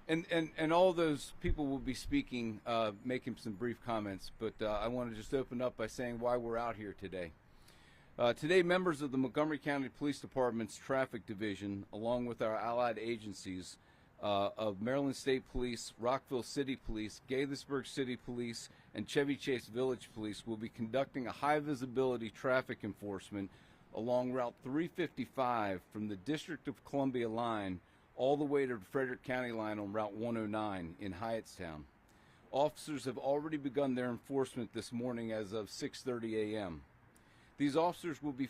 And all those people will be speaking, making some brief comments, but I want to just open up by saying why we're out here today. Today, members of the Montgomery County Police Department's Traffic Division, along with our allied agencies of Maryland State Police, Rockville City Police, Gaithersburg City Police, and Chevy Chase Village Police, will be conducting a high-visibility traffic enforcement along Route 355 from the District of Columbia line all the way to the Frederick County line on Route 109 in Hyattstown. Officers have already begun their enforcement this morning as of 6:30 a.m. These officers will be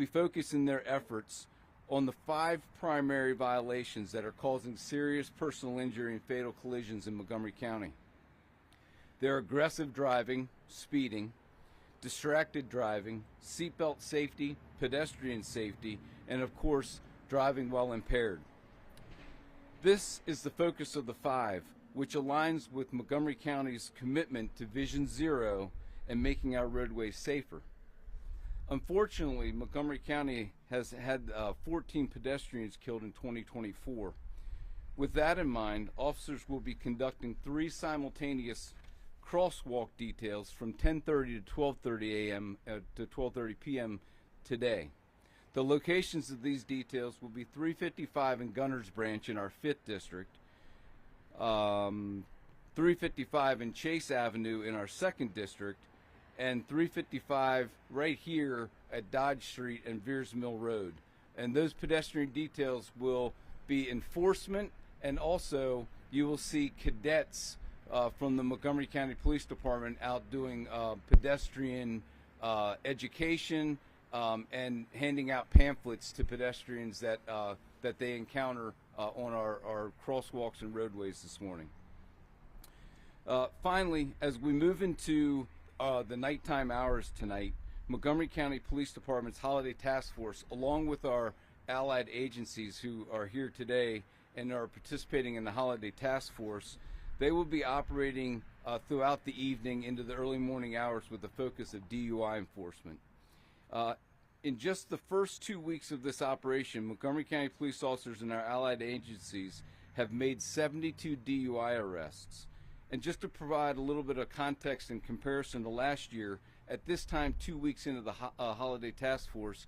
focusing their efforts on the 5 primary violations that are causing serious personal injury and fatal collisions in Montgomery County. They're aggressive driving, speeding, distracted driving, seatbelt safety, pedestrian safety, and of course, driving while impaired. This is the focus of the 5, which aligns with Montgomery County's commitment to Vision Zero and making our roadways safer. Unfortunately, Montgomery County has had 14 pedestrians killed in 2024. With that in mind, officers will be conducting 3 simultaneous crosswalk details from 10:30 to 12:30 a.m. To 12:30 p.m. today. The locations of these details will be 355 in Gunners Branch in our 5th district, 355 in Chase Avenue in our 2nd district, and 355 right here at Dodge Street and Veers Mill Road. And those pedestrian details will be enforcement, and also you will see cadets from the Montgomery County Police Department out doing pedestrian education, and handing out pamphlets to pedestrians that they encounter on our crosswalks and roadways this morning. Finally, as we move into the nighttime hours tonight, Montgomery County Police Department's Holiday Task Force, along with our allied agencies who are here today and are participating in the Holiday Task Force, they will be operating throughout the evening into the early morning hours with the focus of DUI enforcement. In just the first 2 weeks of this operation, Montgomery County police officers and our allied agencies have made 72 DUI arrests. And just to provide a little bit of context in comparison to last year, at this time, 2 weeks into the Holiday Task Force,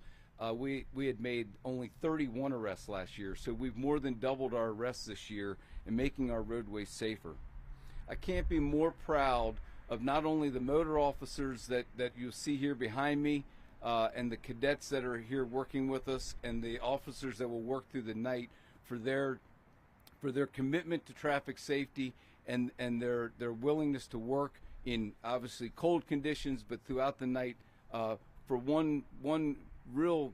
we had made only 31 arrests last year. So we've more than doubled our arrests this year in making our roadways safer. I can't be more proud of not only the motor officers that you'll see here behind me, and the cadets that are here working with us, and the officers that will work through the night for their commitment to traffic safety and their willingness to work in obviously cold conditions, but throughout the night for one real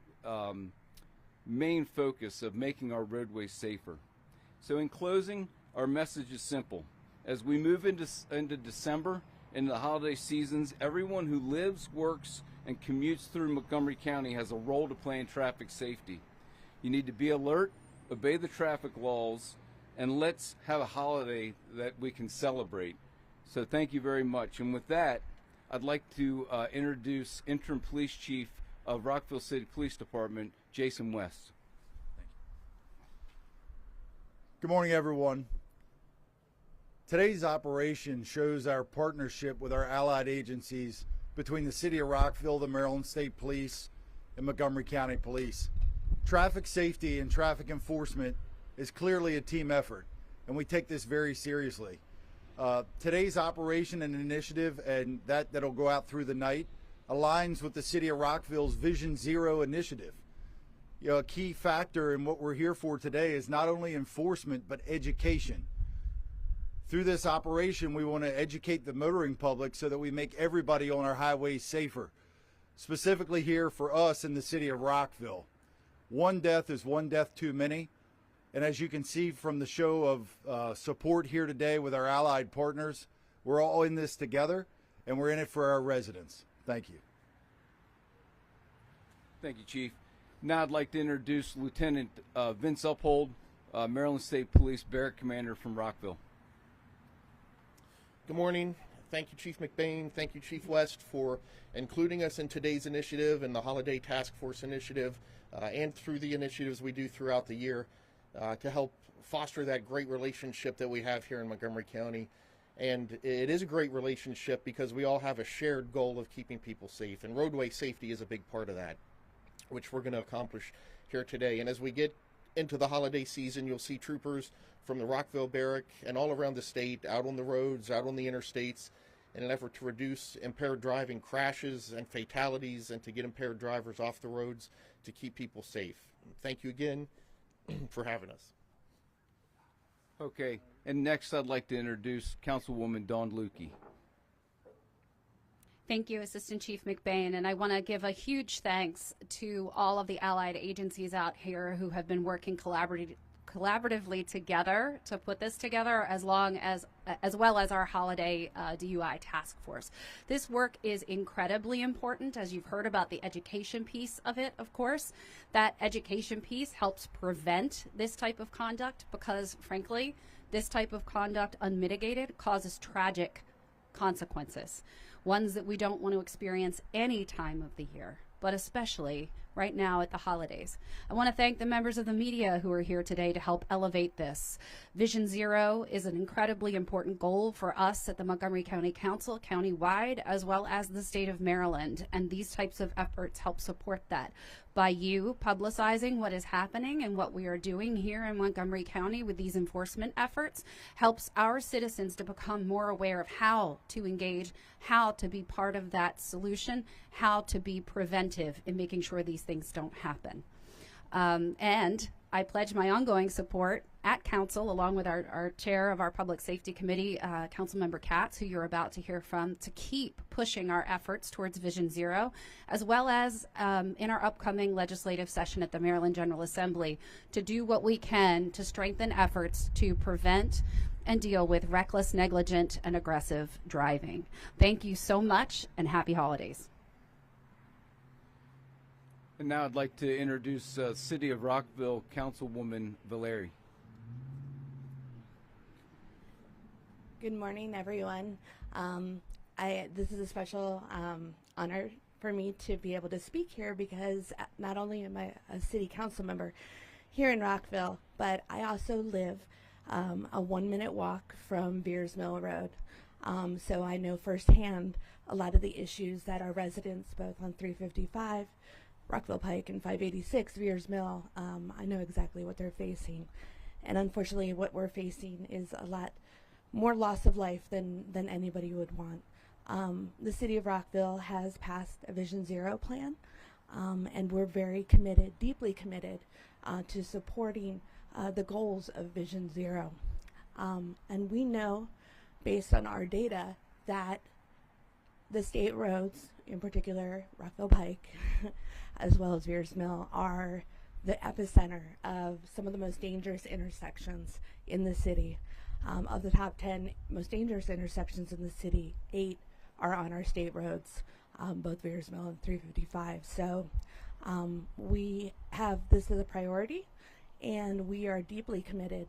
main focus of making our roadways safer. So in closing, our message is simple. As we move into December, into the holiday seasons, everyone who lives, works, and commutes through Montgomery County has a role to play in traffic safety. You need to be alert, obey the traffic laws, and let's have a holiday that we can celebrate. So thank you very much. And with that, I'd like to introduce Interim Police Chief of Rockville City Police Department, Jason West. Thank you. Good morning, everyone. Today's operation shows our partnership with our allied agencies between the City of Rockville, the Maryland State Police, and Montgomery County Police. Traffic safety and traffic enforcement is clearly a team effort, and we take this very seriously. Today's operation and initiative, and that'll go out through the night, aligns with the City of Rockville's Vision Zero initiative. You know, a key factor in what we're here for today is not only enforcement, but education. Through this operation, we want to educate the motoring public so that we make everybody on our highways safer. Specifically here for us in the City of Rockville. One death is one death too many. And as you can see from the show of support here today with our allied partners, we're all in this together, and we're in it for our residents. Thank you. Thank you, Chief. Now I'd like to introduce Lieutenant Vince Uphold, Maryland State Police Barrack Commander from Rockville. Good morning. Thank you, Chief McBain. Thank you, Chief West, for including us in today's initiative and the Holiday Task Force initiative, and through the initiatives we do throughout the year to help foster that great relationship that we have here in Montgomery County. And it is a great relationship because we all have a shared goal of keeping people safe, and roadway safety is a big part of that, which we're going to accomplish here today. And as we get into the holiday season, you'll see troopers from the Rockville Barrack and all around the state out on the roads, out on the interstates, in an effort to reduce impaired driving crashes and fatalities and to get impaired drivers off the roads to keep people safe. Thank you again for having us. Okay, and next I'd like to introduce Councilwoman Dawn Lukey. Thank you, Assistant Chief McBain, and I want to give a huge thanks to all of the allied agencies out here who have been working collaboratively together to put this together, as well as our holiday DUI task force. This work is incredibly important, as you've heard about the education piece of it, of course. That education piece helps prevent this type of conduct because, frankly, this type of conduct unmitigated causes tragic consequences, ones that we don't want to experience any time of the year, but especially right now at the holidays. I want to thank the members of the media who are here today to help elevate this. Vision Zero is an incredibly important goal for us at the Montgomery County Council, countywide, as well as the state of Maryland, and these types of efforts help support that. By you publicizing what is happening and what we are doing here in Montgomery County with these enforcement efforts helps our citizens to become more aware of how to engage, how to be part of that solution, how to be preventive in making sure these things don't happen. And I pledge my ongoing support at Council, along with our chair of our Public Safety Committee, Councilmember Katz, who you're about to hear from, to keep pushing our efforts towards Vision Zero, as well as in our upcoming legislative session at the Maryland General Assembly, to do what we can to strengthen efforts to prevent and deal with reckless, negligent, and aggressive driving. Thank you so much, and happy holidays. And now I'd like to introduce City of Rockville Councilwoman Valeri. Good morning, everyone. This is a special honor for me to be able to speak here because not only am I a city council member here in Rockville, but I also live a 1-minute walk from Beers Mill Road. So I know firsthand a lot of the issues that our residents, both on 355, Rockville Pike, and 586 Beers Mill, I know exactly what they're facing. And unfortunately, what we're facing is a lot more loss of life than anybody would want. The city of Rockville has passed a Vision Zero plan, and we're very committed, deeply committed, to supporting the goals of Vision Zero. And we know, based on our data, that the state roads, in particular Rockville Pike, as well as Beers Mill, are the epicenter of some of the most dangerous intersections in the city. Of the top 10 most dangerous intersections in the city, 8 are on our state roads, both Beers Mill and 355. So we have this as a priority, and we are deeply committed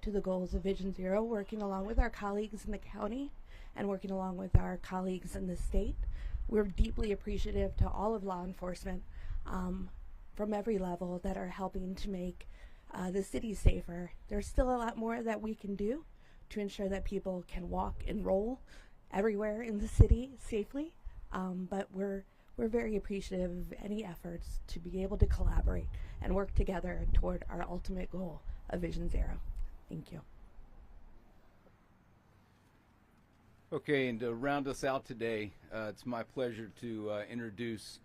to the goals of Vision Zero, working along with our colleagues in the county and working along with our colleagues in the state. We're deeply appreciative to all of law enforcement from every level that are helping to make the city safer. There's still a lot more that we can do to ensure that people can walk and roll everywhere in the city safely, but we're very appreciative of any efforts to be able to collaborate and work together toward our ultimate goal of Vision Zero. Thank you. Okay, and to round us out today, it's my pleasure to introduce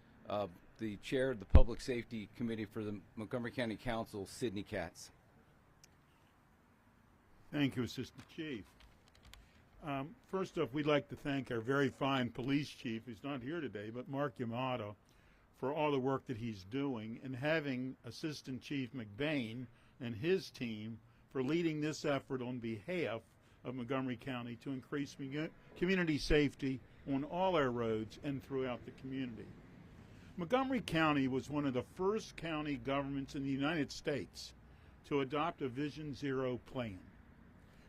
the chair of the Public Safety Committee for the Montgomery County Council, Sidney Katz. Thank you, Assistant Chief. First off, we'd like to thank our very fine police chief, who's not here today, but Mark Yamato, for all the work that he's doing, and having Assistant Chief McBain and his team for leading this effort on behalf of Montgomery County to increase community safety on all our roads and throughout the community. Montgomery County was one of the first county governments in the United States to adopt a Vision Zero plan,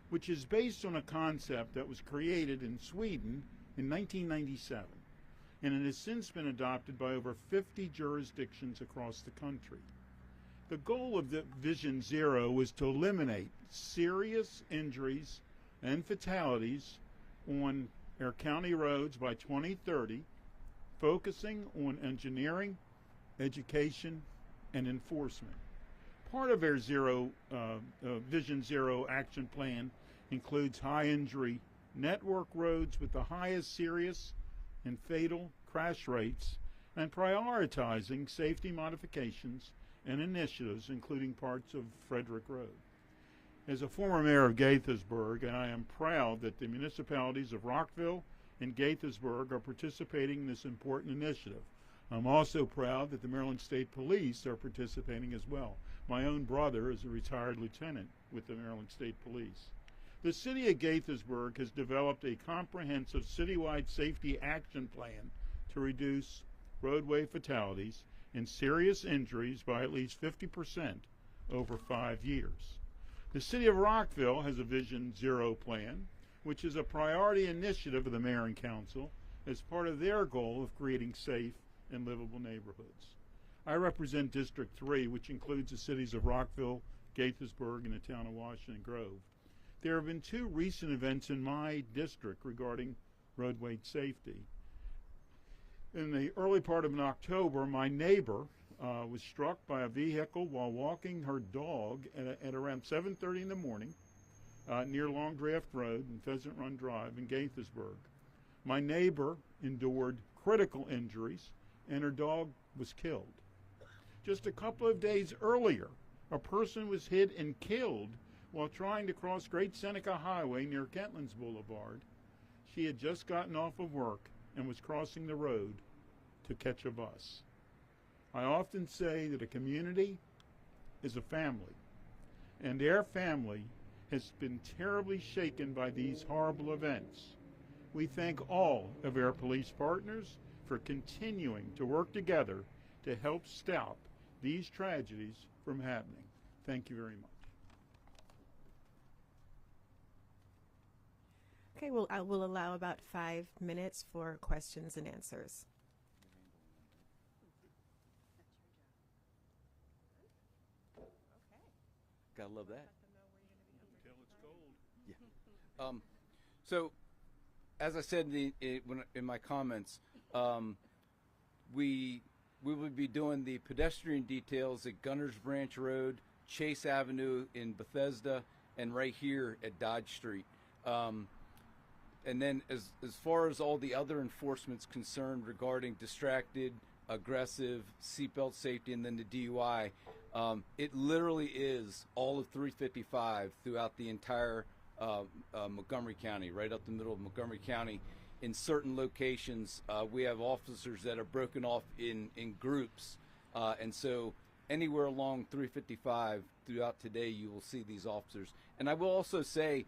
which is based on a concept that was created in Sweden in 1997, and it has since been adopted by over 50 jurisdictions across the country. The goal of the Vision Zero was to eliminate serious injuries and fatalities on our county roads by 2030, focusing on engineering, education, and enforcement. Part of our Vision Zero action plan includes high injury network roads with the highest serious and fatal crash rates, and prioritizing safety modifications and initiatives, including parts of Frederick Road. As a former mayor of Gaithersburg, and I am proud that the municipalities of Rockville and Gaithersburg are participating in this important initiative. I'm also proud that the Maryland State Police are participating as well. My own brother is a retired lieutenant with the Maryland State Police. The city of Gaithersburg has developed a comprehensive citywide safety action plan to reduce roadway fatalities and serious injuries by at least 50% over 5 years. The city of Rockville has a Vision Zero plan, which is a priority initiative of the mayor and council as part of their goal of creating safe and livable neighborhoods. I represent District 3, which includes the cities of Rockville, Gaithersburg, and the town of Washington Grove. There have been 2 recent events in my district regarding roadway safety. In the early part of October, my neighbor was struck by a vehicle while walking her dog at around 7:30 in the morning near Long Draft Road and Pheasant Run Drive in Gaithersburg. My neighbor endured critical injuries and her dog was killed. Just a couple of days earlier, a person was hit and killed while trying to cross Great Seneca Highway near Kentlands Boulevard. She had just gotten off of work and was crossing the road to catch a bus. I often say that a community is a family, and their family has been terribly shaken by these horrible events. We thank all of our police partners for continuing to work together to help stop these tragedies from happening. Thank you very much. Okay, well, I will allow about 5 minutes for questions and answers. Gotta love that. Until it's cold. Yeah. So, as I said in my comments, we will be doing the pedestrian details at Gunners Branch Road, Chase Avenue in Bethesda, and right here at Dodge Street. And then as far as all the other enforcement's concerned regarding distracted, aggressive, seatbelt safety, and then the DUI, it literally is all of 355 throughout the entire Montgomery County, right up the middle of Montgomery County. In certain locations, we have officers that are broken off in groups. And so anywhere along 355 throughout today, you will see these officers. And I will also say,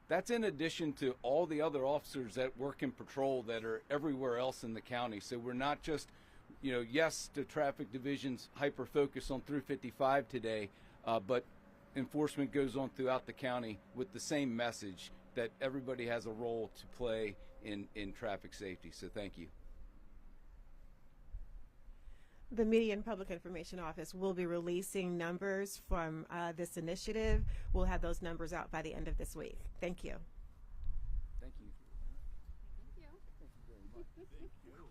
that's in addition to all the other officers that work in patrol that are everywhere else in the county. So we're not just, yes, the traffic division's hyper-focused on 355 today, but enforcement goes on throughout the county with the same message that everybody has a role to play in traffic safety. So thank you. The Media and Public Information Office will be releasing numbers from this initiative. We'll have those numbers out by the end of this week. Thank you. Thank you. Thank you. Thank you very much. Thank you.